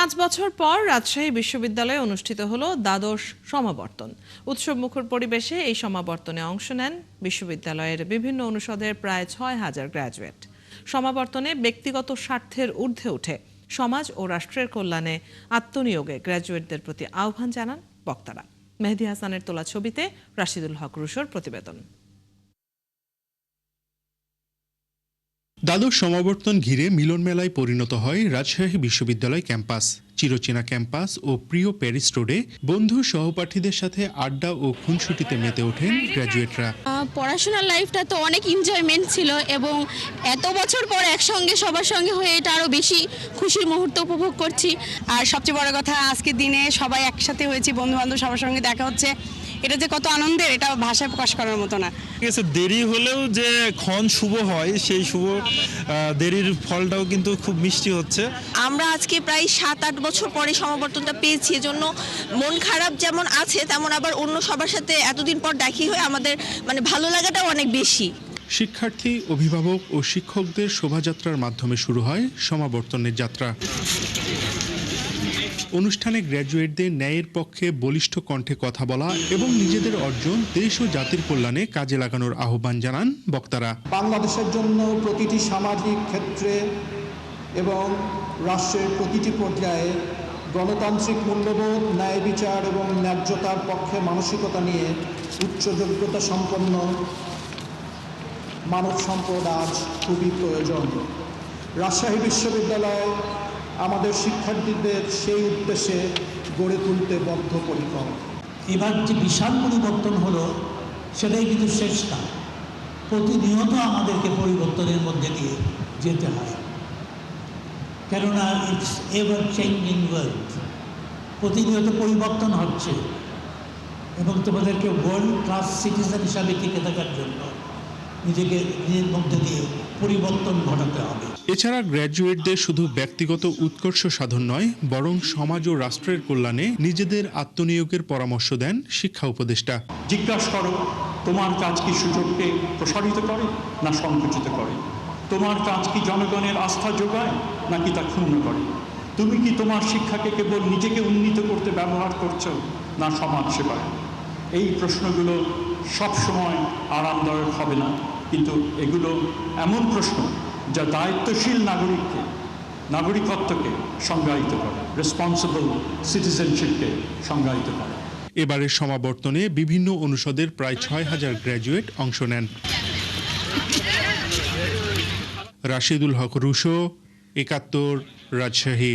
5 বছর পর রাজশাহী বিশ্ববিদ্যালয়ে অনুষ্ঠিত হলো দ্বাদশ সমাবর্তন। উৎসবমুখর পরিবেশে এই সমাবর্তনে অংশ নেন বিশ্ববিদ্যালয়ের বিভিন্ন অনুষদের প্রায় 6,000 গ্র্যাজুয়েট। সমাবর্তনে ব্যক্তিগত স্বার্থের ঊর্ধ্বে উঠে সমাজ ও রাষ্ট্রের কল্যাণে আত্মনিয়োগে গ্র্যাজুয়েটদের প্রতি আহ্বান জানান বক্তারা। মেহেদী হাসানের তোলা ছবিতে রাশিদুল হক রুশোর প্রতিবেদন। দ্বাদশ সমাবর্তন ঘিরে মিলন মেলায় পরিণত হয় রাজশাহী বিশ্ববিদ্যালয় ক্যাম্পাস। চিরচেনা ক্যাম্পাস ও প্রিয় প্যারিস রোডে বন্ধু সহপাঠীদের সাথে আড্ডা ও খুনসুটিতে মেতে ওঠেন গ্র্যাজুয়েটরা। পড়াশোনার লাইফটা তো অনেক এনজয়মেন্ট ছিল এবং এত বছর পর একসঙ্গে সবার সঙ্গে হয়ে এটা আরো বেশি খুশির মুহূর্ত উপভোগ করছি। আর সবচেয়ে বড় কথা, আজকের দিনে সবাই একসাথে হয়েছি, বন্ধু বান্ধব সবার সঙ্গে দেখা হচ্ছে, এটা যে কত আনন্দের এটা ভাষায় প্রকাশ করার মতো না। ঠিক আছে, দেরি হলেও যে ক্ষণ শুভ হয় সেই শুভ দেরির ফলটাও কিন্তু খুব মিষ্টি হচ্ছে। আমরা আজকে প্রায় 7-8 বছর পরে সমাবর্তনটা পেয়েছি, এজন্য মন খারাপ যেমন আছে তেমন আবার অন্য সবার সাথে এতদিন পর দেখি হয়ে আমাদের ভালো লাগাটাও অনেক বেশি। শিক্ষার্থী, অভিভাবক ও শিক্ষকদের শোভাযাত্রার মাধ্যমে শুরু হয় সমাবর্তনের যাত্রা। অনুষ্ঠানে গ্র্যাজুয়েটদের ন্যায়ের পক্ষে বলিষ্ঠ কণ্ঠে কথা বলা এবং নিজেদের অর্জন দেশ ও জাতির কল্যাণে কাজে লাগানোর আহ্বান জানান বক্তারা। বাংলাদেশের জন্য প্রতিটি সামাজিক ক্ষেত্রে এবং রাষ্ট্রের প্রতিটি পর্যায়ে গণতান্ত্রিক মূল্যবোধ, ন্যায় বিচার এবং ন্যায্যতার পক্ষে মানসিকতা নিয়ে উচ্চ যোগ্যতা সম্পন্ন মানব সম্পদ আজ খুবই প্রয়োজন। রাজশাহী বিশ্ববিদ্যালয় আমাদের শিক্ষার্থীদের সেই উদ্দেশ্যে গড়ে তুলতে বদ্ধপরিকর। এবার যে বিশাল পরিবর্তন হলো সেটাই কিন্তু শেষ না, প্রতিনিয়ত আমাদেরকে পরিবর্তনের মধ্যে দিয়ে যেতে হয়, কেননা ইটস এভার চেঞ্জিং ওয়ার্ল্ড। প্রতিনিয়ত পরিবর্তন হচ্ছে এবং তোমাদেরকে ওয়ার্ল্ড ক্লাস সিটিজেন হিসাবে টিকে থাকার জন্য নিজের মধ্যে দিয়ে পরিবর্তন ঘটাতে হবে। এছাড়া গ্র্যাজুয়েটদের শুধু ব্যক্তিগত উৎকর্ষ সাধন নয়, বরং সমাজ ও রাষ্ট্রের কল্যাণে নিজেদের আত্মনিয়োগের পরামর্শ দেন শিক্ষা উপদেষ্টা। জিজ্ঞাসা করো, তোমার কাজ কি সুযোগকে প্রসারিত করে না সংকুচিত করে? তোমার কাজ কি জনগণের আস্থা যোগায় নাকি তা ক্ষুণ্ণ করে? তুমি কি তোমার শিক্ষাকে কেবল নিজেকে উন্নীত করতে ব্যবহার করছো না সমাজ সেবায়? এই প্রশ্নগুলো সবসময় আরামদায়ক হবে না, কিন্তু এগুলো এমন প্রশ্ন যা দায়িত্বশীল নাগরিকত্বকে সংজ্ঞায়িত করে, রেসপন্সিবল সিটিজেনশিপকে সংজ্ঞায়িত করে। এবারের সমাবর্তনে বিভিন্ন অনুষদের প্রায় 6,000 গ্র্যাজুয়েট অংশ নেন। রাশিদুল হক রুশো, ৭১, রাজশাহী।